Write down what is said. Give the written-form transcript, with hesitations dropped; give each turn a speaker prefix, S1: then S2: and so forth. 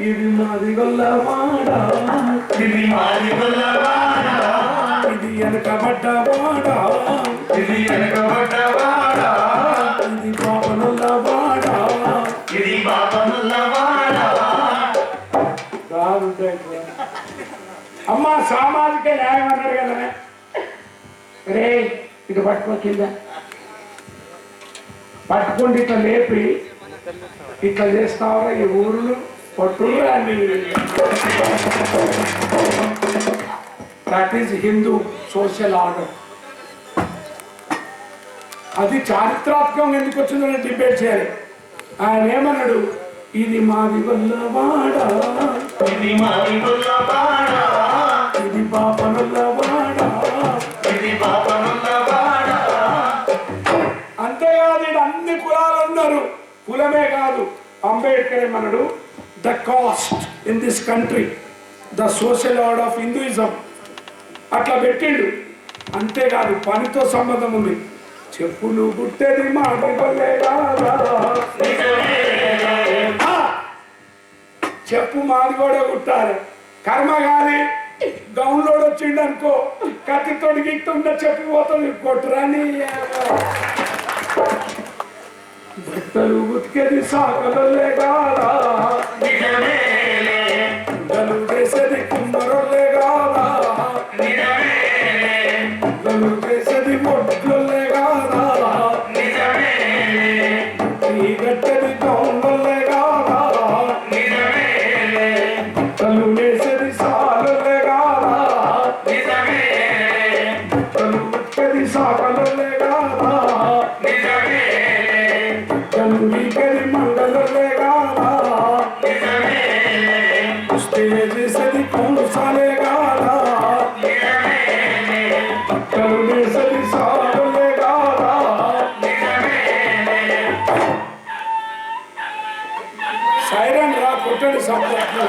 S1: ఇది మాది గొల్లవాడ,
S2: ఇది మాది గొల్లవాడ,
S1: ఇది వెనకబడ్డవాడ,
S2: ఇది వెనకబడ్డవాడ,
S1: ఇది పాపనుల్లవాడ,
S2: ఇది పాపనుల్లవాడ.
S1: అమ్మ సామాజిక న్యాయం అన్నాడు కదా రే, ఇటు పట్టుకోకింద పట్టుకుంటే ఇట్లా లేపి ఇట్లా చేస్తావరా ఈ ఊరును పట్టురు అని. That is Hindu social order. అది చారిత్రాత్మకంగా ఎందుకు వచ్చిందో డిబేట్ చేయాలి. ఆయన ఏమన్నాడు, ఇది మాది గొల్లవాడ,
S2: ఇది మాది గొల్లవాడ,
S1: ఇది పాపనుల్లవాడ,
S2: ఇది పాపనుల్లవాడ.
S1: అంతేకాదు ఇక్కడ అన్ని కులాలు ఉన్నారు. కులమే కాదు, అంబేద్కర్ ఏమన్నాడు, the cost in this country the social order of Hinduism అట్లా పెట్టిండు. అంతేకాదు పనితో సంబంధం ఉంది. చెప్పులు పుట్టేది మాది గొల్లేగా, చెప్పు మాది కూడా కుట్టాలి. కర్మ కానీ గౌన్లోడు వచ్చిండు అనుకో, కత్తితోటి గిట్టుండ చెప్పు పోతుంది కొట్టురాని. బట్టలు ఉతికేది సాకలే కాదా, గలు చేసేది కుమ్మరొల్లే కాదా, గలు చేసేది మొట్లొల్లే కాదా, ఈ గట్టది గౌన్లొల్లే కాదా, గలు వేసేది సాలొల్లే కాదా, గలు ఉతికేది సాకలొల్లే కాదా, గలు మండలొల్లే కాదా, చేసేది కౌన్సాలే కాదా, గలు వేసేది సాలొల్లే కాదా. సైరన్ రా కొట్టండి సబ్జెక్టు.